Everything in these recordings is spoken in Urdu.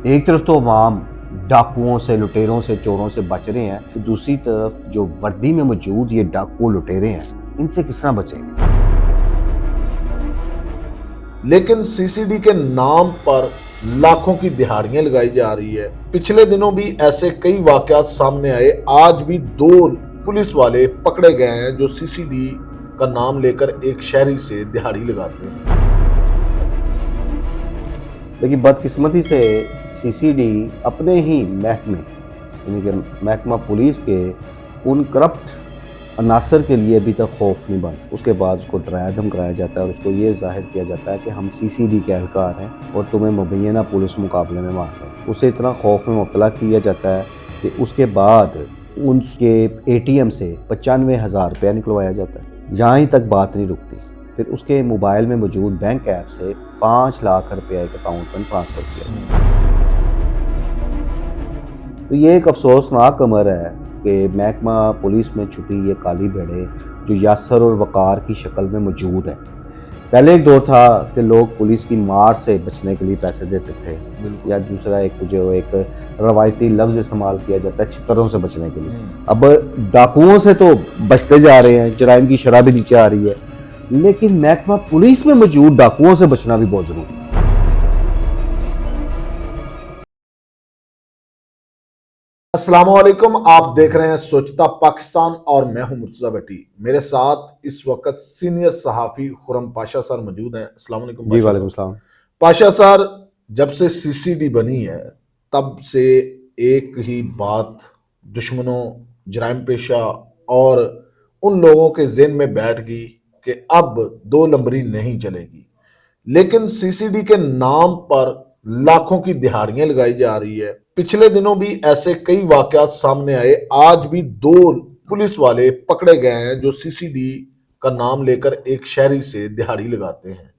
ایک طرف تو عوام ڈاکوؤں سے، لٹیروں سے، چوروں سے بچ رہے ہیں، تو دوسری طرف جو وردی میں موجود یہ ڈاکو لٹیرے ہیں، ان سے کس طرح بچیں گے؟ لیکن سی سی ڈی کے نام پر لاکھوں کی دہاڑیاں لگائی جا رہی ہے۔ پچھلے دنوں بھی ایسے کئی واقعات سامنے آئے۔ آج بھی 2 پولیس والے پکڑے گئے ہیں جو سی سی ڈی کا نام لے کر ایک شہری سے دہاڑی لگاتے ہیں۔ لیکن بدقسمتی سے سی سی ڈی اپنے ہی محکمے یعنی کہ محکمہ پولیس کے ان کرپٹ عناصر کے لیے ابھی تک خوف نہیں بن سکتا۔ اس کے بعد اس کو ڈرایا دھمکایا جاتا ہے اور اس کو یہ ظاہر کیا جاتا ہے کہ ہم سی سی ڈی کے اہلکار ہیں اور تمہیں مبینہ پولیس مقابلے میں مار دیں۔ اسے اتنا خوف میں مبتلا کیا جاتا ہے کہ اس کے بعد ان کے اے ٹی ایم سے 95,000 روپیہ نکلوایا جاتا ہے۔ یہاں ہی تک بات نہیں رکتی، پھر اس کے موبائل میں موجود بینک ایپ سے 5 لاکھ روپیہ ایک اکاؤنٹ میں ٹرانسفر کیا جاتا ہے۔ تو یہ ایک افسوسناک امر ہے کہ محکمہ پولیس میں چھپی یہ کالی بھیڑیں جو یاسر اور وقار کی شکل میں موجود ہیں۔ پہلے ایک دور تھا کہ لوگ پولیس کی مار سے بچنے کے لیے پیسے دیتے تھے، یا دوسرا ایک روایتی لفظ استعمال کیا جاتا ہے چھتروں سے بچنے کے لیے۔ اب ڈاکوؤں سے تو بچتے جا رہے ہیں، جرائم کی شرح بھی نیچے آ رہی ہے، لیکن محکمہ پولیس میں موجود ڈاکوؤں سے بچنا بھی بہت ضروری ہے۔ السلام علیکم، آپ دیکھ رہے ہیں سوچتا پاکستان اور میں ہوں مرتضی بٹی۔ میرے ساتھ اس وقت سینئر صحافی خرم پاشا سر موجود ہیں۔ السلام علیکم جی پاشا وعلیکم صاحب۔ السلام۔ پاشا سر، جب سے سی سی ڈی بنی ہے تب سے ایک ہی بات دشمنوں، جرائم پیشہ اور ان لوگوں کے ذہن میں بیٹھ گئی کہ اب 2 نمبری نہیں چلے گی۔ لیکن سی سی ڈی کے نام پر لاکھوں کی دہاڑیاں لگائی جا رہی ہے۔ پچھلے دنوں بھی ایسے کئی واقعات سامنے آئے۔ آج بھی 2 پولیس والے پکڑے گئے ہیں جو سی سی ڈی کا نام لے کر ایک شہری سے دہاڑی لگاتے ہیں۔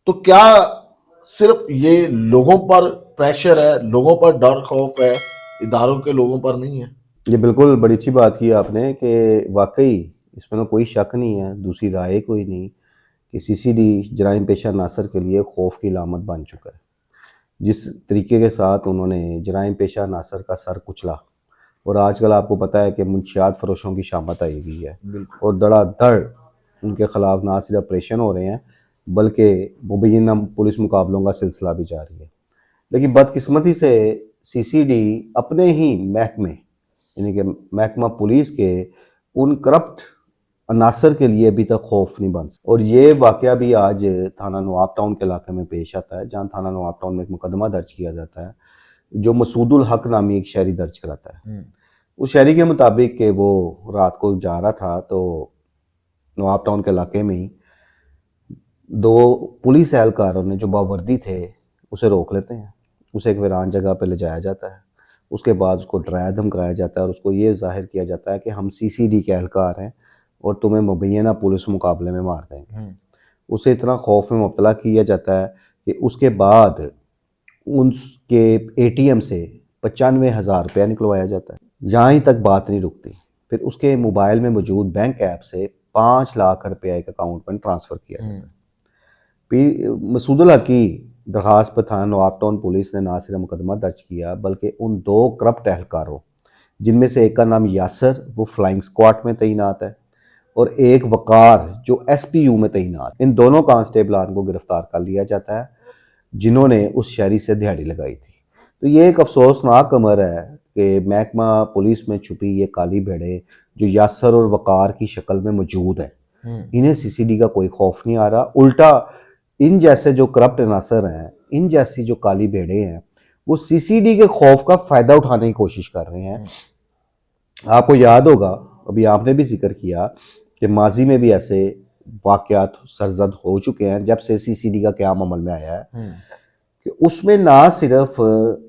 تو کیا صرف یہ لوگوں پر پریشر ہے، لوگوں پر ڈر خوف ہے، اداروں کے لوگوں پر نہیں ہے؟ یہ بالکل بڑی اچھی بات کی آپ نے کہ واقعی اس میں تو کوئی شک نہیں ہے، دوسری رائے کوئی نہیں کہ سی سی ڈی جرائم پیشہ عناصر کے لیے خوف کی علامت بن چکا ہے۔ جس طریقے کے ساتھ انہوں نے جرائم پیشہ عناصر کا سر کچلا، اور آج کل آپ کو پتہ ہے کہ منشیات فروشوں کی شامت آئی ہوئی ہے اور دڑا دڑ ان کے خلاف نہ صرف آپریشن ہو رہے ہیں بلکہ مبینہ پولیس مقابلوں کا سلسلہ بھی جاری ہے۔ لیکن بدقسمتی سے سی سی ڈی اپنے ہی محکمے یعنی کہ محکمہ پولیس کے ان کرپٹ عناصر کے لیے ابھی تک خوف نہیں بن سکتا۔ اور یہ واقعہ بھی آج تھانہ نواب ٹاؤن کے علاقے میں پیش آتا ہے، جہاں تھانہ نواب ٹاؤن میں ایک مقدمہ درج کیا جاتا ہے جو مسعود الحق نامی ایک شہری درج کراتا ہے۔ اس شہری کے مطابق کہ وہ رات کو جا رہا تھا تو نواب ٹاؤن کے علاقے میں ہی 2 پولیس اہلکاروں نے جو باوردی تھے اسے روک لیتے ہیں، اسے ایک ویران جگہ پہ لے جایا جاتا ہے۔ اس کے بعد اس کو ڈرایا دھمکایا جاتا ہے اور اس کو یہ ظاہر کیا جاتا ہے کہ ہم سی سی ڈی کے اہلکار ہیں اور تمہیں مبینہ پولیس مقابلے میں مار دیں گے۔ اسے اتنا خوف میں مبتلا کیا جاتا ہے کہ اس کے بعد ان کے اے ٹی ایم سے 95,000 روپیہ نکلوایا جاتا ہے۔ یہاں ہی تک بات نہیں رکتی، پھر اس کے موبائل میں موجود بینک ایپ سے 5 لاکھ روپیہ ایک اکاؤنٹ میں ٹرانسفر کیا جاتا ہے۔ پھر مسعود الحق کی درخواست پر تھانہ نواب ٹاؤن پولیس نے نہ صرف مقدمہ درج کیا بلکہ ان 2 کرپٹ اہلکاروں جن میں سے ایک کا نام یاسر وہ فلائنگ اسکواڈ میں تعینات ہے اور ایک وقار جو ایس پی یو میں تعینات، ان دونوں کانسٹیبلان کو گرفتار کر لیا جاتا ہے جنہوں نے اس شہری سے دہاڑی لگائی تھی۔ تو یہ ایک افسوسناک امر ہے کہ محکمہ پولیس میں چھپی یہ کالی بھیڑیں جو یاسر اور وقار کی شکل میں موجود ہیں، انہیں سی سی ڈی کا کوئی خوف نہیں آ رہا۔ الٹا ان جیسے جو کرپٹ عناصر ہیں، ان جیسی جو کالی بھیڑیں ہیں، وہ سی سی ڈی کے خوف کا فائدہ اٹھانے کی کوشش کر رہے ہیں۔ آپ کو یاد ہوگا، ابھی آپ نے بھی ذکر کیا کہ ماضی میں بھی ایسے واقعات سرزد ہو چکے ہیں جب سے سی سی ڈی کا قیام عمل میں آیا ہے، کہ اس میں نہ صرف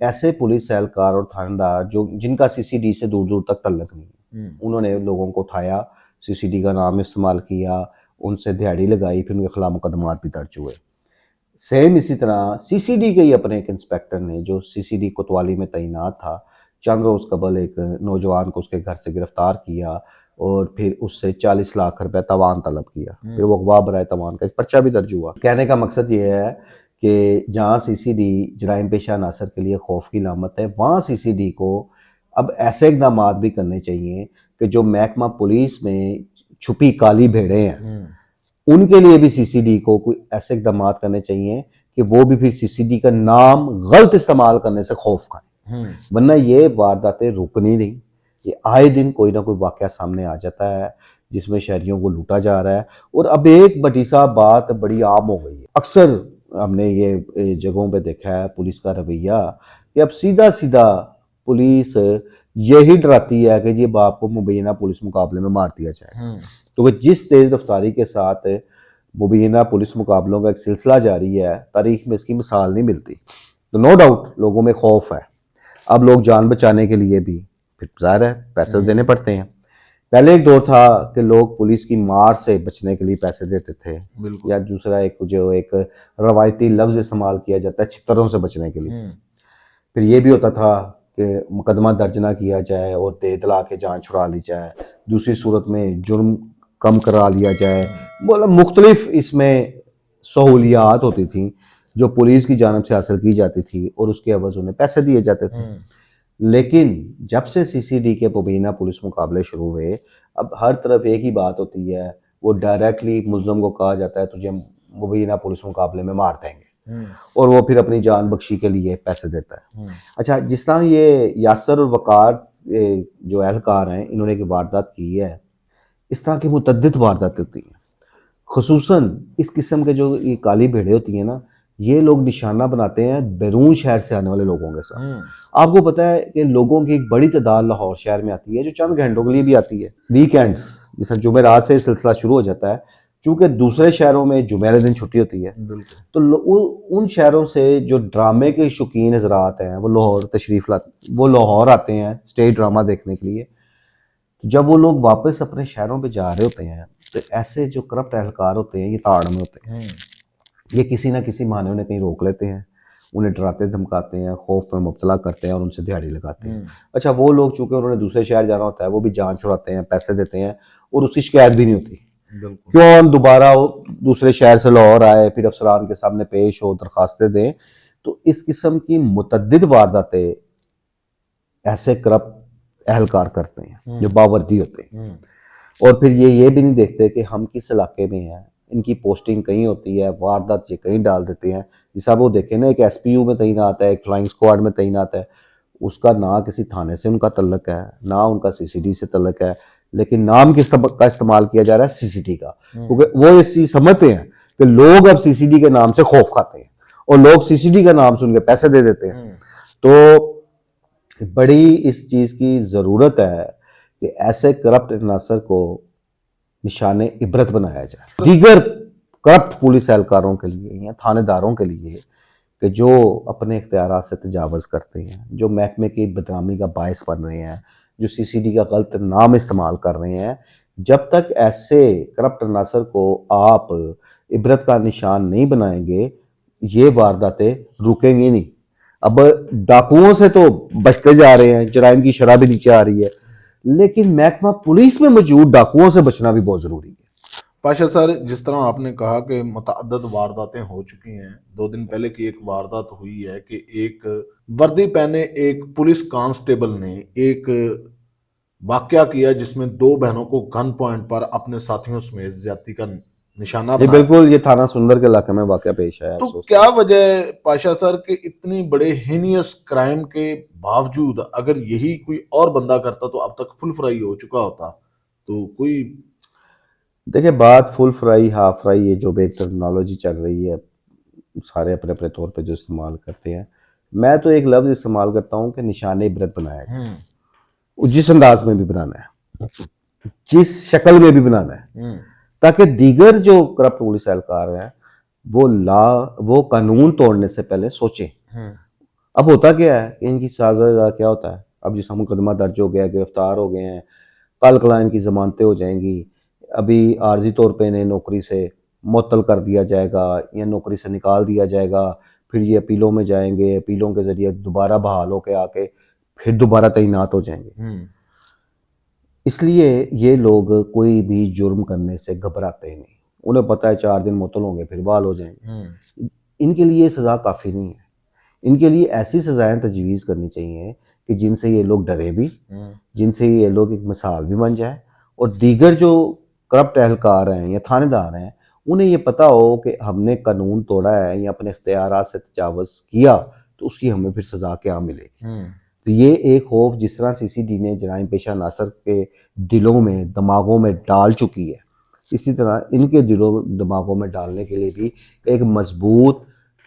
ایسے پولیس اہلکار اور تھاندار جن کا سی سی ڈی سے دور دور تک تعلق نہیں، انہوں نے لوگوں کو اٹھایا، سی سی ڈی کا نام استعمال کیا، ان سے دہاڑی لگائی، پھر ان کے خلاف مقدمات بھی درج ہوئے۔ سیم اسی طرح سی سی ڈی کے ہی اپنے ایک انسپیکٹر نے جو سی سی ڈی کوتوالی میں تعینات تھا، چند روز قبل ایک نوجوان کو اس کے گھر سے گرفتار کیا اور پھر اس سے 40 لاکھ روپے تاوان طلب کیا، پھر وہ اغوا برائے تاوان کا ایک پرچہ بھی درج ہوا۔ کہنے کا مقصد یہ ہے کہ جہاں سی سی ڈی جرائم پیشہ عناصر کے لیے خوف کی علامت ہے، وہاں سی سی ڈی کو اب ایسے اقدامات بھی کرنے چاہیے کہ جو محکمہ پولیس میں چھپی کالی بھیڑیں ہیں ان کے لیے بھی سی سی ڈی کو کوئی ایسے اقدامات کرنے چاہیے کہ وہ بھی پھر سی سی ڈی کا نام غلط استعمال کرنے سے خوف کھائیں، ورنہ یہ وارداتیں رکنی نہیں۔ یہ آئے دن کوئی نہ کوئی واقعہ سامنے آ جاتا ہے جس میں شہریوں کو لوٹا جا رہا ہے، اور اب ایک بڑی صاحب بات بڑی عام ہو گئی ہے، اکثر ہم نے یہ جگہوں پہ دیکھا ہے پولیس کا رویہ کہ اب سیدھا سیدھا پولیس یہی ڈراتی ہے کہ جی اب آپ کو مبینہ پولیس مقابلے میں مار دیا جائے، کیونکہ جس تیز رفتاری کے ساتھ مبینہ پولیس مقابلوں کا ایک سلسلہ جاری ہے، تاریخ میں اس کی مثال نہیں ملتی، تو نو ڈاؤٹ لوگوں میں خوف ہے۔ اب لوگ جان بچانے کے لیے بھی پھر ظاہر ہے پیسے دینے پڑتے ہیں۔ پہلے ایک دور تھا کہ لوگ پولیس کی مار سے بچنے کے لیے پیسے دیتے تھے، یا دوسرا ایک روایتی لفظ استعمال کیا جاتا ہے چھتروں سے بچنے کے لیے، پھر یہ بھی ہوتا تھا کہ مقدمہ درج نہ کیا جائے اور دے دلا کے جان چھڑا لی جائے، دوسری صورت میں جرم کم کرا لیا جائے، مطلب مختلف اس میں سہولیات ہوتی تھیں جو پولیس کی جانب سے حاصل کی جاتی تھی اور اس کے عوض انہیں پیسے دیے جاتے تھے۔ لیکن جب سے سی سی ڈی کے مبینہ پولیس مقابلے شروع ہوئے، اب ہر طرف ایک ہی بات ہوتی ہے، وہ ڈائریکٹلی ملزم کو کہا جاتا ہے تجھے مبینہ پولیس مقابلے میں مار دیں گے، اور وہ پھر اپنی جان بخشی کے لیے پیسے دیتا ہے۔ اچھا، جس طرح یہ یاسر اور وقار جو اہلکار ہیں انہوں نے ایک واردات کی ہے، اس طرح کی متعدد وارداتیں ہوتی ہیں، خصوصاً اس قسم کے جو یہ کالی بھیڑیں ہوتی ہیں نا، یہ لوگ نشانہ بناتے ہیں بیرون شہر سے آنے والے لوگوں کے ساتھ۔ آپ کو پتہ ہے کہ لوگوں کی ایک بڑی تعداد لاہور شہر میں آتی ہے جو چند گھنٹوں کے لیے بھی آتی ہے، ویکینڈز جیسا جمعرات سے سلسلہ شروع ہو جاتا ہے، چونکہ دوسرے شہروں میں جمعہ والے دن چھٹی ہوتی ہے، تو ان شہروں سے جو ڈرامے کے شوقین حضرات ہیں وہ لاہور تشریف لاتے، وہ لاہور آتے ہیں اسٹیج ڈرامہ دیکھنے کے لیے۔ جب وہ لوگ واپس اپنے شہروں پہ جا رہے ہوتے ہیں تو ایسے جو کرپٹ اہلکار ہوتے ہیں یہ تاڑ میں ہوتے ہیں، یہ کسی نہ کسی معنی انہیں کہیں روک لیتے ہیں، انہیں ڈراتے دھمکاتے ہیں، خوف میں مبتلا کرتے ہیں اور ان سے دیہڑی لگاتے ہیں۔ اچھا، وہ لوگ چونکہ انہوں نے دوسرے شہر جانا ہوتا ہے وہ بھی جان چھڑاتے ہیں، پیسے دیتے ہیں اور اس کی شکایت بھی نہیں ہوتی، کیوں ہم دوبارہ دوسرے شہر سے لاہور آئے پھر افسران کے سامنے پیش ہو درخواستیں دیں۔ تو اس قسم کی متعدد وارداتیں ایسے کرپٹ اہلکار کرتے ہیں جو باوردی ہوتے ہیں، اور پھر یہ بھی نہیں دیکھتے کہ ہم کس علاقے میں ہیں، ان کی پوسٹنگ کہیں ہوتی ہے، واردات یہ کہیں ڈال دیتے ہیں۔ جیسا وہ دیکھیں نا، ایک ایس پی یو میں تعینات ہے، ایک فلائنگ اسکواڈ میں تعینات ہے، اس کا نہ کسی تھانے سے ان کا تعلق ہے، نہ ان کا سی سی ڈی سے تعلق ہے، لیکن نام کس کا استعمال کیا جا رہا ہے؟ سی سی ڈی کا، کیونکہ وہ اس چیز سمجھتے ہیں کہ لوگ اب سی سی ڈی کے نام سے خوف کھاتے ہیں اور لوگ سی سی ڈی کا نام سن کے پیسے دے دیتے ہیں۔ تو بڑی اس چیز کی ضرورت ہے کہ ایسے کرپٹ عناصر کو نشان عبرت بنایا جائے دیگر کرپٹ پولیس اہلکاروں کے لیے یا تھانے داروں کے لیے کہ جو اپنے اختیارات سے تجاوز کرتے ہیں، جو محکمے کی بدنامی کا باعث بن رہے ہیں، جو سی سی ڈی کا غلط نام استعمال کر رہے ہیں، جب تک ایسے کرپٹ عناصر کو آپ عبرت کا نشان نہیں بنائیں گے یہ وارداتیں رکیں گی نہیں۔ اب ڈاکوؤں سے تو بچتے جا رہے ہیں، جرائم کی شرح بھی نیچے آ رہی ہے، لیکن محکمہ پولیس میں موجود ڈاکوؤں سے بچنا بھی بہت ضروری ہے۔ پاشا سر، جس طرح آپ نے کہا کہ متعدد وارداتیں ہو چکی ہیں، 2 دن پہلے کی ایک واردات ہوئی ہے کہ ایک وردی پہنے ایک پولیس کانسٹیبل نے ایک واقعہ کیا جس میں 2 بہنوں کو گن پوائنٹ پر اپنے ساتھیوں سمیت زیادتی کا نشانہ جی بنایا۔ بالکل، یہ تھانہ سندر کے علاقے میں واقعہ پیش آیا۔ تو کیا وجہ ہے پاشا سر کہ اتنی بڑے ہینیس کرائم کے باوجود اگر یہی کوئی اور بندہ کرتا تو اب تک فل فرائی ہو چکا ہوتا؟ تو کوئی دیکھیں، بات فل فرائی ہاف فرائی یہ جو بھی ایک ٹرمنالوجی چل رہی ہے سارے اپنے اپنے طور پہ جو استعمال کرتے ہیں، میں تو ایک لفظ استعمال کرتا ہوں کہ نشان عبرت بنایا جائے، جس انداز میں بھی بنانا ہے، جس شکل میں بھی بنانا ہے، تاکہ دیگر جو کرپٹ پولیس اہلکار ہیں وہ قانون توڑنے سے پہلے سوچیں۔ اب ہوتا کیا ہے کہ ان کی سازہ کیا ہوتا ہے، اب جس مقدمہ درج ہو گیا، گرفتار ہو گئے ہیں، کل کلا ان کی ضمانتیں ہو جائیں گی، ابھی عارضی طور پہ انہیں نوکری سے معطل کر دیا جائے گا یا نوکری سے نکال دیا جائے گا، پھر یہ اپیلوں میں جائیں گے، اپیلوں کے ذریعے دوبارہ بحال ہو کے آ کے پھر دوبارہ تعینات ہو جائیں گے۔ اس لیے یہ لوگ کوئی بھی جرم کرنے سے گھبراتے نہیں، انہیں پتہ ہے 4 دن معطل ہوں گے پھر بحال ہو جائیں گے۔ ان کے لیے سزا کافی نہیں ہے. ان کے لیے ایسی سزائیں تجویز کرنی چاہیے کہ جن سے یہ لوگ ڈرے بھی، جن سے یہ لوگ ایک مثال بھی بن جائے، اور دیگر جو کرپٹ اہلکار ہیں یا تھانے دار ہیں انہیں یہ پتہ ہو کہ ہم نے قانون توڑا ہے یا اپنے اختیارات سے تجاوز کیا تو اس کی ہمیں پھر سزا کیا ملے گی. تو یہ ایک خوف جس طرح سی سی ڈی نے جرائم پیشہ عناصر کے دلوں میں دماغوں میں ڈال چکی ہے، اسی طرح ان کے دلوں دماغوں میں ڈالنے کے لیے بھی ایک مضبوط،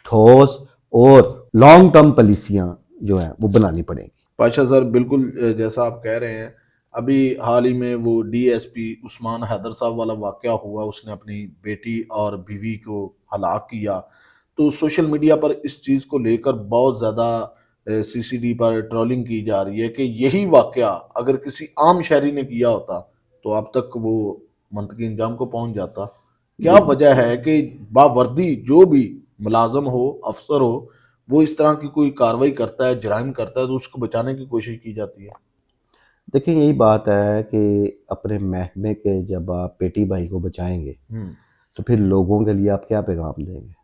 ٹھوس اور لانگ ٹرم پالیسیاں جو ہیں وہ بنانی پڑیں گی. پاشا سر بالکل جیسا آپ کہہ رہے ہیں، ابھی حال ہی میں وہ ڈی ایس پی عثمان حیدر صاحب والا واقعہ ہوا، اس نے اپنی بیٹی اور بیوی کو ہلاک کیا، تو سوشل میڈیا پر اس چیز کو لے کر بہت زیادہ سی سی ڈی پر ٹرولنگ کی جا رہی ہے کہ یہی واقعہ اگر کسی عام شہری نے کیا ہوتا تو اب تک وہ منطقی انجام کو پہنچ جاتا. کیا وجہ ہے کہ باوردی جو بھی ملازم ہو، افسر ہو، وہ اس طرح کی کوئی کاروائی کرتا ہے، جرائم کرتا ہے تو اس کو بچانے کی کوشش کی جاتی ہے؟ دیکھیں یہی بات ہے کہ اپنے محکمے کے جب آپ بیٹی بھائی کو بچائیں گے تو پھر لوگوں کے لیے آپ کیا پیغام دیں گے.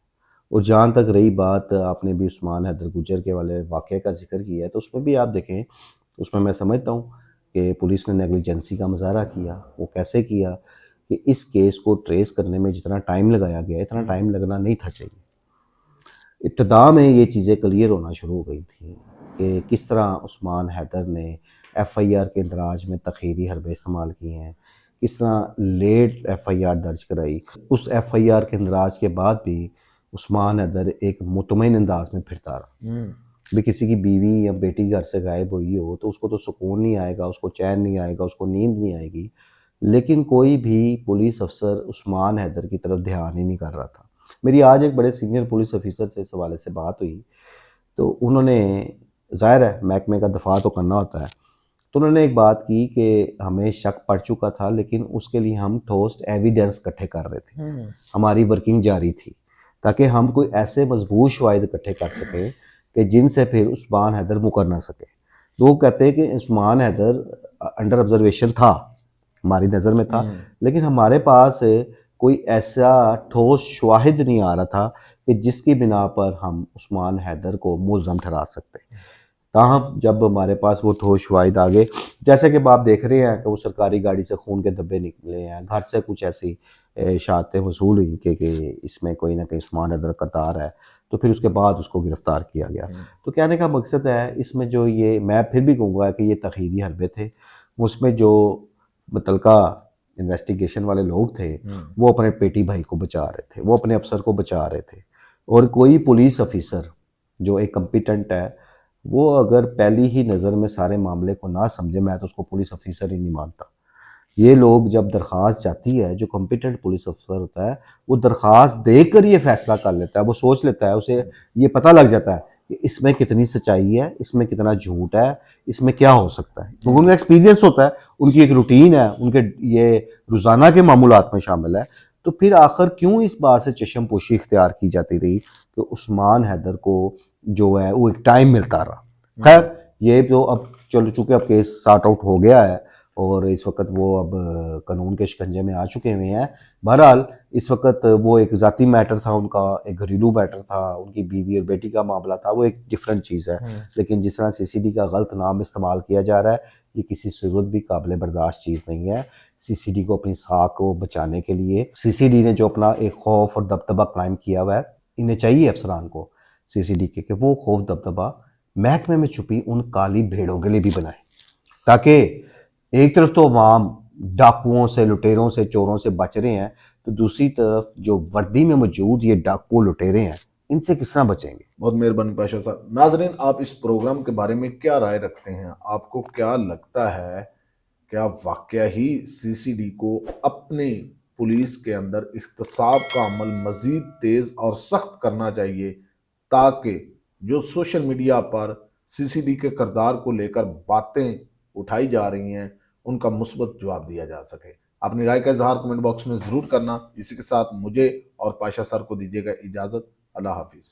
اور جہاں تک رہی بات، آپ نے بھی عثمان حیدر گجر کے والے واقعے کا ذکر کیا ہے، تو اس میں بھی آپ دیکھیں، اس میں سمجھتا ہوں کہ پولیس نے نیگلیجنسی کا مظاہرہ کیا. وہ کیسے کیا کہ اس کیس کو ٹریس کرنے میں جتنا ٹائم لگایا گیا اتنا ٹائم لگنا نہیں تھا چاہیے. ابتدا میں یہ چیزیں کلیئر ہونا شروع ہو گئی تھیں کہ کس طرح عثمان حیدر نے ایف آئی آر کے اندراج میں تخیری حربے استعمال کی ہیں، کس طرح لیٹ ایف آئی آر درج کرائی. اس ایف آئی آر کے اندراج کے بعد بھی عثمان حیدر ایک مطمئن انداز میں پھرتا رہا. بھی کسی کی بیوی یا بیٹی گھر سے غائب ہوئی ہو تو اس کو تو سکون نہیں آئے گا، اس کو چین نہیں آئے گا، اس کو نیند نہیں آئے گی، لیکن کوئی بھی پولیس افسر عثمان حیدر کی طرف دھیان ہی نہیں کر رہا تھا. میری آج ایک بڑے سینئر پولیس افیسر سے اس حوالے سے بات ہوئی، تو انہوں نے، ظاہر ہے محکمے کا دفاع تو کرنا ہوتا ہے، تو انہوں نے ایک بات کی کہ ہمیں شک پڑ چکا تھا لیکن اس کے لیے ہم ٹھوس ایویڈنس اکٹھے کر رہے تھے، ہماری ورکنگ جاری تھی تاکہ ہم کوئی ایسے مضبوط شواہد اکٹھے کر سکیں کہ جن سے پھر عثمان حیدر مکر نہ سکے. تو وہ کہتے ہیں کہ عثمان حیدر انڈر آبزرویشن تھا، ہماری نظر میں تھا، لیکن ہمارے پاس کوئی ایسا ٹھوس شواہد نہیں آ رہا تھا کہ جس کی بنا پر ہم عثمان حیدر کو ملزم ٹھہرا سکتے. تاہم جب ہمارے پاس وہ ٹھوس شواہد آگے، جیسے کہ آپ دیکھ رہے ہیں کہ وہ سرکاری گاڑی سے خون کے دھبے نکلے ہیں، گھر سے کچھ ایسی اشاعتیں وصول ہوئی کہ اس میں کوئی نہ کوئی عثمان حیدر قطار ہے، تو پھر اس کے بعد اس کو گرفتار کیا گیا. تو کہنے کا مقصد ہے اس میں جو یہ، میں پھر بھی کہوں گا کہ یہ تخیلی حربے تھے. اس میں جو متعلقہ انویسٹیگیشن والے لوگ تھے وہ اپنے بیٹی بھائی کو بچا رہے تھے، وہ اپنے افسر کو بچا رہے تھے. اور کوئی پولیس افیسر جو ایک کمپیٹنٹ ہے وہ اگر پہلی ہی نظر میں سارے معاملے کو نہ سمجھے، میں تو اس کو پولیس افیسر ہی نہیں مانتا. یہ لوگ جب درخواست جاتی ہے، جو کمپیٹنٹ پولیس افسر ہوتا ہے وہ درخواست دیکھ کر یہ فیصلہ کر لیتا ہے، وہ سوچ لیتا ہے، اسے یہ پتہ لگ جاتا ہے کہ اس میں کتنی سچائی ہے، اس میں کتنا جھوٹ ہے، اس میں کیا ہو سکتا ہے. کیونکہ ان کا ایکسپیرینس ہوتا ہے، ان کی ایک روٹین ہے، ان کے یہ روزانہ کے معمولات میں شامل ہے. تو پھر آخر کیوں اس بات سے چشم پوشی اختیار کی جاتی رہی کہ عثمان حیدر کو جو ہے وہ ایک ٹائم ملتا رہا. خیر یہ جو اب چل چکے، اب کیس سارٹ آؤٹ ہو گیا ہے اور اس وقت وہ اب قانون کے شکنجے میں آ چکے ہوئے ہیں. بہرحال اس وقت وہ ایک ذاتی میٹر تھا ان کا، ایک گھریلو میٹر تھا، ان کی بیوی اور بیٹی کا معاملہ تھا، وہ ایک ڈیفرنٹ چیز ہے. لیکن جس طرح سی سی ڈی کا غلط نام استعمال کیا جا رہا ہے یہ کسی صورت بھی قابل برداشت چیز نہیں ہے. سی سی ڈی کو اپنی ساکھ کو بچانے کے لیے، سی سی ڈی نے جو اپنا ایک خوف اور دبدبہ قائم کیا ہوا ہے، انہیں چاہیے افسران کو سی سی ڈی کے کہ وہ خوف دبدبہ محکمے میں چھپی ان کالی بھیڑوں کے لیے بھی بنائیں، تاکہ ایک طرف تو عوام ڈاکوؤں سے، لٹیروں سے، چوروں سے بچ رہے ہیں، تو دوسری طرف جو وردی میں موجود یہ ڈاکو لٹیرے ہیں ان سے کس طرح بچیں گے. بہت مہربانی پاشا صاحب. ناظرین، آپ اس پروگرام کے بارے میں کیا رائے رکھتے ہیں؟ آپ کو کیا لگتا ہے، کیا واقعہ ہی سی سی ڈی کو اپنے پولیس کے اندر احتساب کا عمل مزید تیز اور سخت کرنا چاہیے تاکہ جو سوشل میڈیا پر سی سی ڈی کے کردار کو لے کر باتیں اٹھائی جا رہی ہیں ان کا مثبت جواب دیا جا سکے؟ اپنی رائے کا اظہار کمنٹ باکس میں ضرور کرنا. اسی کے ساتھ مجھے اور پاشا سر کو دیجیے گا اجازت. اللہ حافظ.